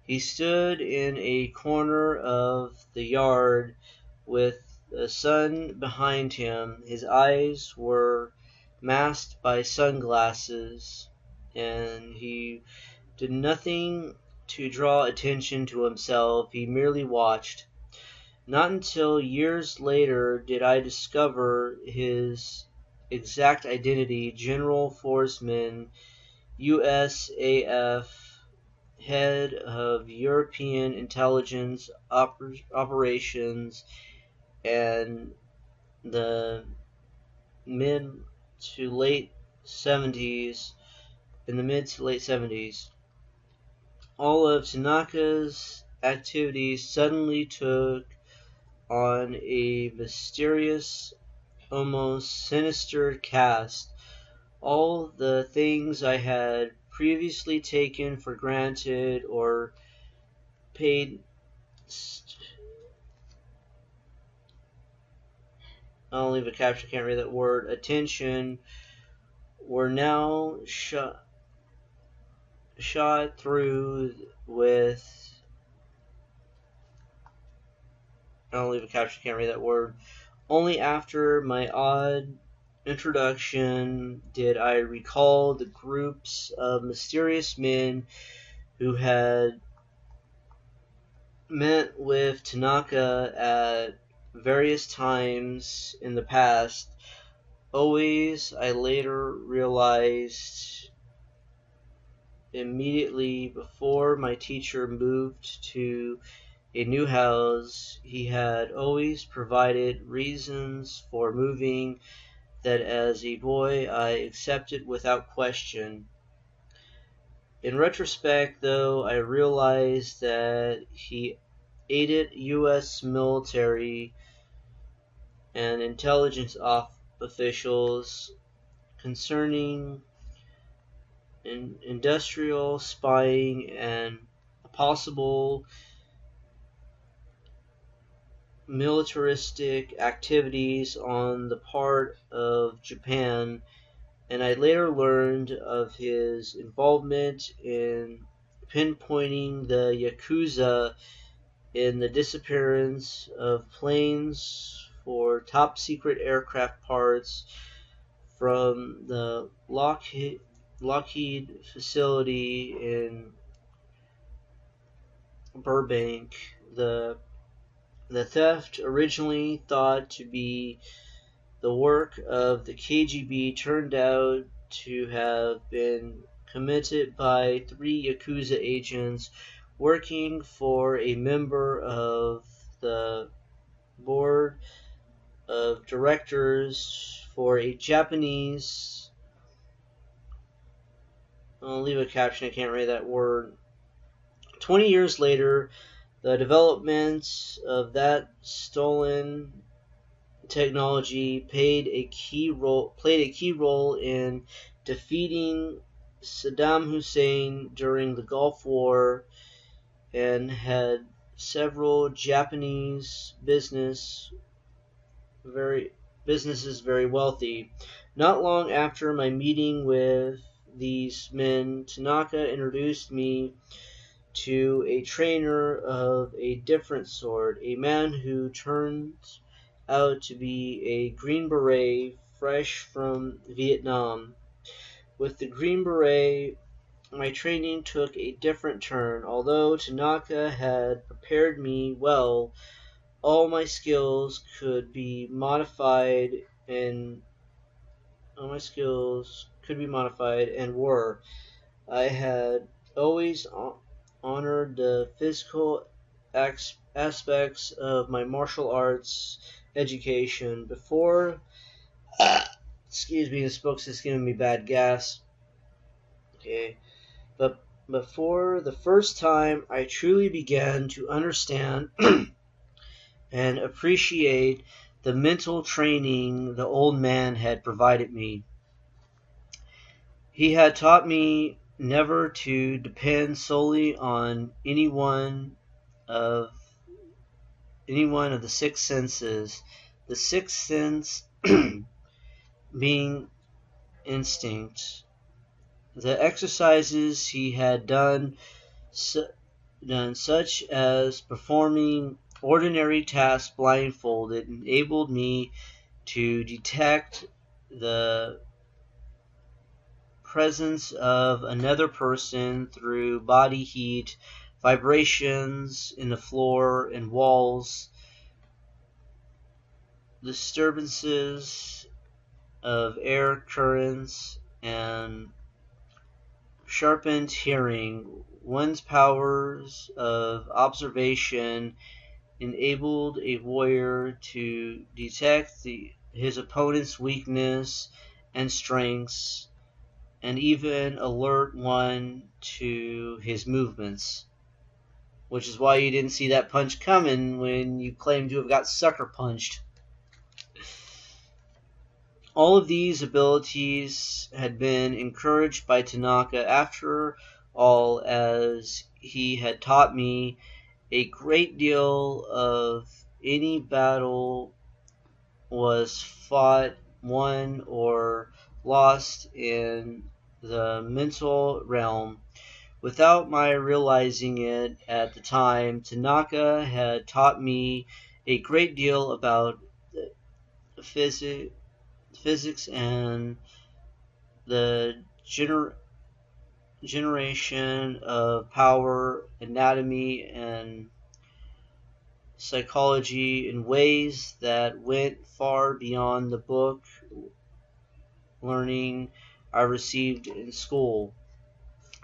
He stood in a corner of the yard with the sun behind him. His eyes were masked by sunglasses, and he did nothing to draw attention to himself. He merely watched. Not until years later did I discover his exact identity: General Forsman, USAF, head of European intelligence operations, and the mid to late 70s, in the mid to late 70s, all of Tanaka's activities suddenly took on a mysterious, almost sinister cast. All the things I had previously taken for granted or paid I'll leave a caption, can't read that word, attention, were now shot through with, I'll leave a caption, can't read that word. Only after my odd introduction did I recall the groups of mysterious men who had met with Tanaka at various times in the past. Always, I later realized immediately before my teacher moved to a new house, he had always provided reasons for moving that as a boy I accepted without question. In retrospect, though, I realized that he aided U.S. military and intelligence officials concerning industrial spying and possible militaristic activities on the part of Japan, and I later learned of his involvement in pinpointing the Yakuza in the disappearance of planes for top secret aircraft parts from the Lockheed facility in Burbank. The theft, originally thought to be the work of the KGB, turned out to have been committed by 3 Yakuza agents working for a member of the board of directors for a Japanese, I'll leave a caption, I can't read that word. 20 years later, the development of that stolen technology played a key role in defeating Saddam Hussein during the Gulf War, and had several Japanese businesses very wealthy. Not long after my meeting with these men, Tanaka introduced me to a trainer of a different sort, a man who turned out to be a Green Beret fresh from Vietnam. With the Green Beret, my training took a different turn. Although Tanaka had prepared me well, all my skills could be modified and were. I had always honored the physical aspects of my martial arts education. Before, excuse me, this book's just giving me bad gas. Okay, but for the first time, I truly began to understand and appreciate the mental training the old man had provided me. He had taught me never to depend solely on any one of the 6 senses, the 6th sense being instinct. The exercises he had done such as performing ordinary tasks blindfolded, enabled me to detect the presence of another person through body heat, vibrations in the floor and walls, disturbances of air currents, and sharpened hearing. One's powers of observation enabled a warrior to detect the his opponent's weakness and strengths, and even alert one to his movements. Which is why you didn't see that punch coming when you claimed to have got sucker punched. All of these abilities had been encouraged by Tanaka after all, as he had taught me a great deal of any battle was fought, won, or lost in the mental realm. Without my realizing it at the time, Tanaka had taught me a great deal about physics and the generation of power, anatomy, and psychology in ways that went far beyond the book learning I received in school.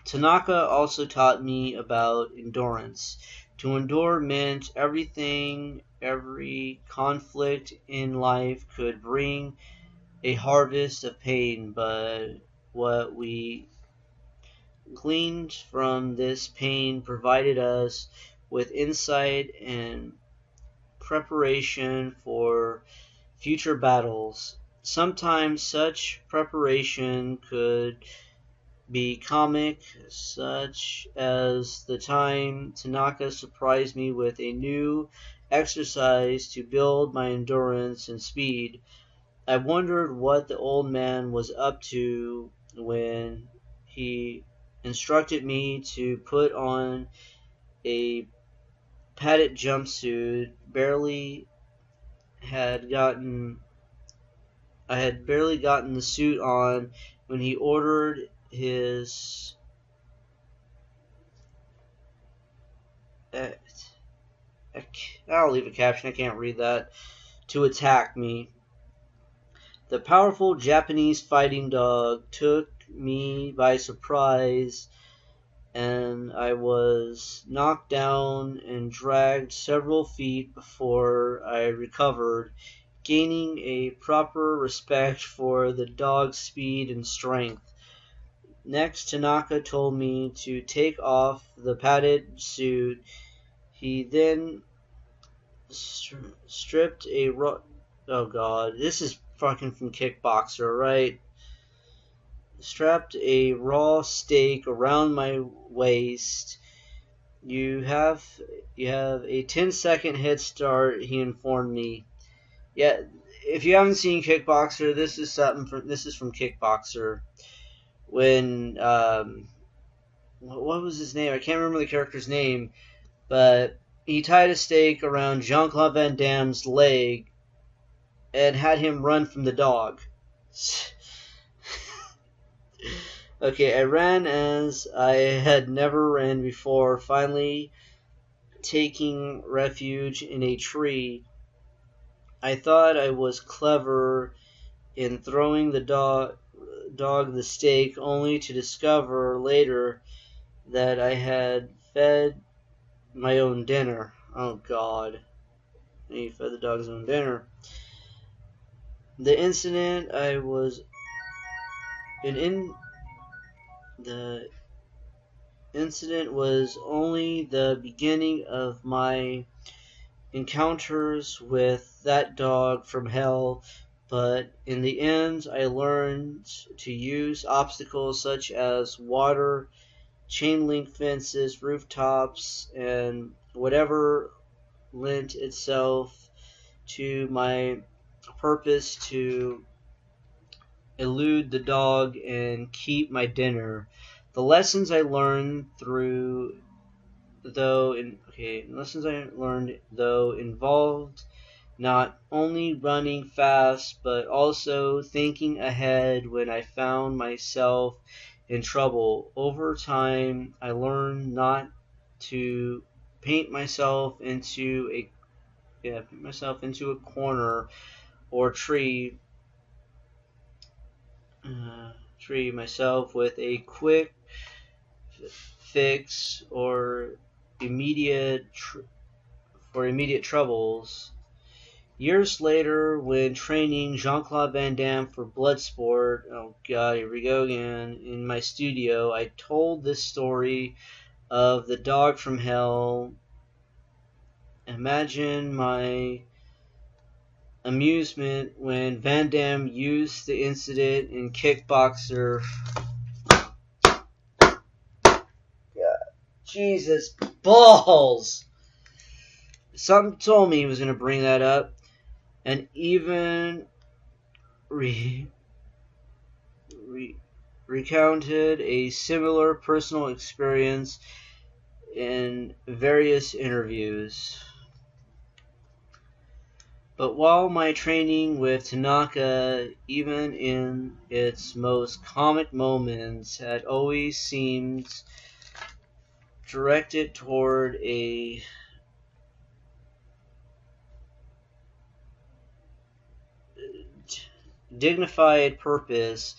Tanaka also taught me about endurance. To endure meant everything. Every conflict in life could bring a harvest of pain, but what we gleaned from this pain provided us with insight and preparation for future battles. Sometimes such preparation could be comic, such as the time Tanaka surprised me with a new exercise to build my endurance and speed. I wondered what the old man was up to when he instructed me to put on a padded jumpsuit. I had barely gotten the suit on when he ordered his I'll leave a caption, I can't read that, to attack me. The powerful Japanese fighting dog took me by surprise, and I was knocked down and dragged several feet before I recovered, gaining a proper respect for the dog's speed and strength. Next, Tanaka told me to take off the padded suit. He then stripped a oh god, this is fucking from Kickboxer, right? Strapped a raw steak around my waist. You have a 10-second head start, he informed me. Yeah, if you haven't seen Kickboxer, this is from Kickboxer. When what was his name? I can't remember the character's name, but he tied a stake around Jean-Claude Van Damme's leg and had him run from the dog. Okay, I ran as I had never ran before, finally taking refuge in a tree. I thought I was clever in throwing the dog the stake, only to discover later that I had fed my own dinner. Oh god. He fed the dog his own dinner. The incident was only the beginning of my encounters with that dog from hell, but in the end I learned to use obstacles such as water, chain link fences, rooftops, and whatever lent itself to my purpose to elude the dog and keep my dinner. The lessons I learned involved not only running fast but also thinking ahead when I found myself in trouble. Over time, I learned not to paint myself into a corner or tree myself with a quick fix or immediate troubles. Years later, when training Jean-Claude Van Damme for Bloodsport, oh god, here we go again, in my studio, I told this story of the dog from hell. Imagine my amusement when Van Damme used the incident in Kickboxer. God, Jesus balls! Something told me he was going to bring that up, and even recounted a similar personal experience in various interviews. But while my training with Tanaka, even in its most comic moments, had always seemed directed toward a dignified purpose,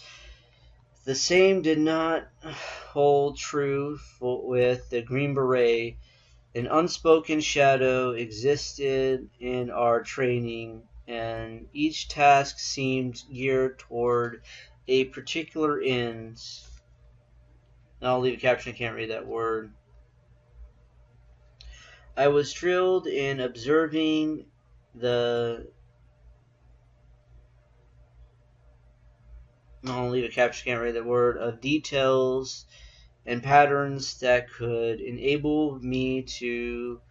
the same did not hold true with the Green Beret. An unspoken shadow existed in our training, and each task seemed geared toward a particular end. I'll leave a caption, I can't read that word. I was drilled in observing I'll leave a caption, can't read that word, of details and patterns that could enable me to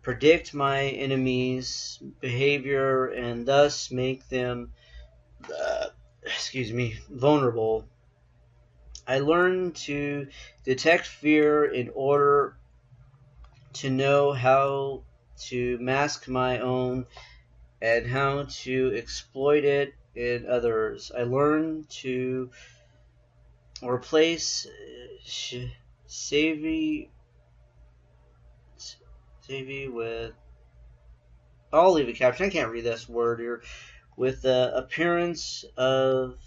predict my enemies' behavior and thus make them vulnerable. I learned to detect fear in order to know how to mask my own and how to exploit it in others. I learned to replace savvy with, I'll leave a caption, I can't read this word here, with the appearance of,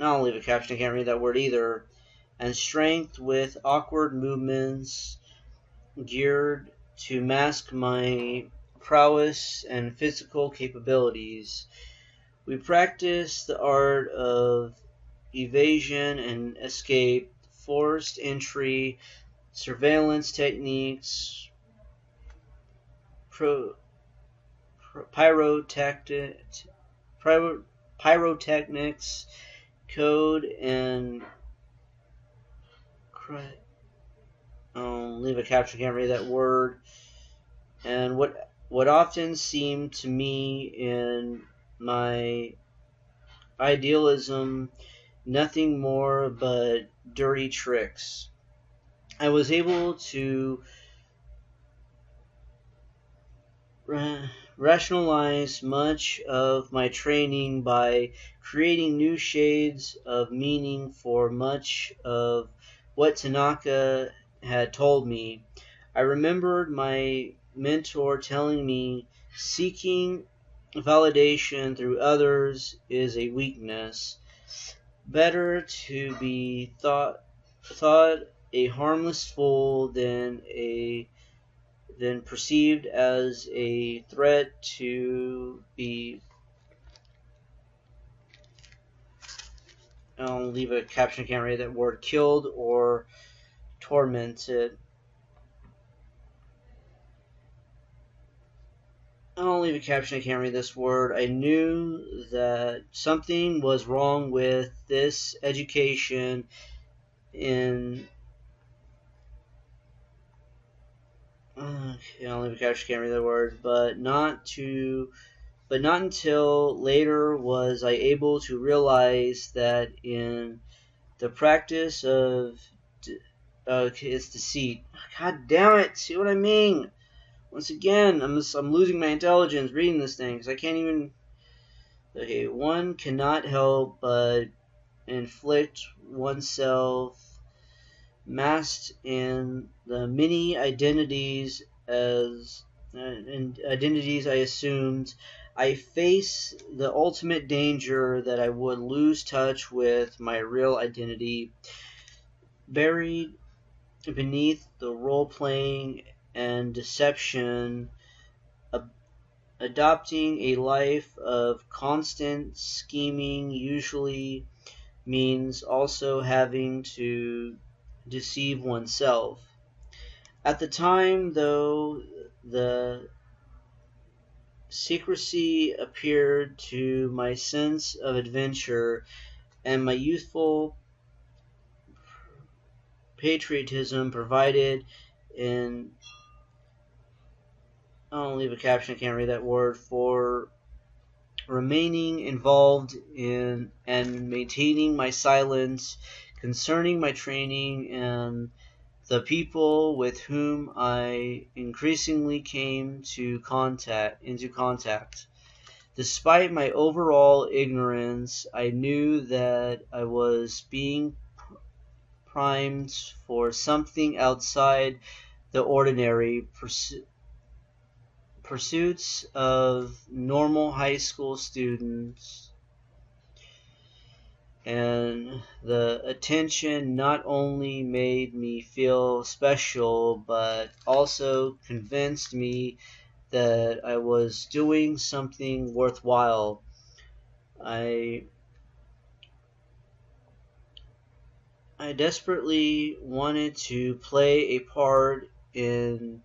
I'll leave a caption, I can't read that word either, and strength with awkward movements geared to mask my prowess and physical capabilities. We practice the art of evasion and escape, forced entry, surveillance techniques, pyrotechnics, code, and I'll leave a caption, can't read that word. And what often seemed to me in my idealism nothing more but dirty tricks. I was able to rationalize much of my training by creating new shades of meaning for much of what Tanaka had told me. I remembered my mentor telling me seeking validation through others is a weakness. Better to be thought a harmless fool than perceived as a threat to be, I'll leave a caption, I can't read that word, killed or tormented. I'll leave a caption, I can't read this word. I knew that something was wrong with this education in I'll leave a caption, can't read that word, but not until later was I able to realize that in the practice of it's deceit. God damn it! See what I mean? Once again, I'm losing my intelligence reading this thing because I can't even. Okay, one cannot help but inflict oneself masked in the many identities identities I assumed. I face the ultimate danger that I would lose touch with my real identity, buried beneath the role-playing and deception. Adopting a life of constant scheming usually means also having to deceive oneself. At the time, though, the secrecy appeared to my sense of adventure, and my youthful patriotism provided in, I'll leave a caption, I can't read that word, for remaining involved in and maintaining my silence concerning my training and the people with whom I increasingly came into contact. Despite my overall ignorance, I knew that I was being primed for something outside the ordinary pursuits of normal high school students, and the attention not only made me feel special but also convinced me that I was doing something worthwhile. I desperately wanted to play a part in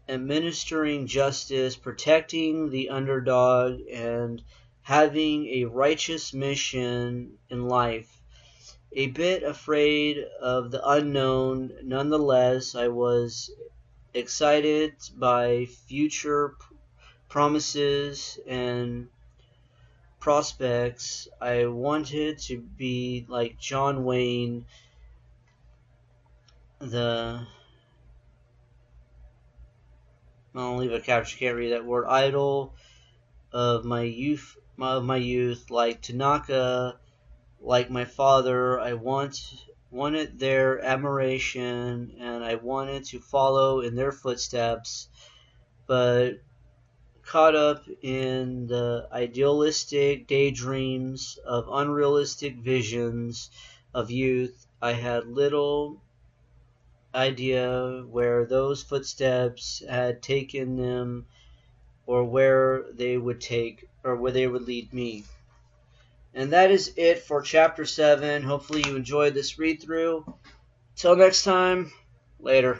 administering justice, protecting the underdog, and having a righteous mission in life. A bit afraid of the unknown, nonetheless, I was excited by future promises and prospects. I wanted to be like John Wayne, I'll leave a caption, can't read that word, idol of my youth, like Tanaka, like my father. I wanted their admiration, and I wanted to follow in their footsteps, but caught up in the idealistic daydreams of unrealistic visions of youth, I had little idea where those footsteps had taken them, or where they would lead me. And that is it for chapter 7. Hopefully you enjoyed this read through. Till next time, later.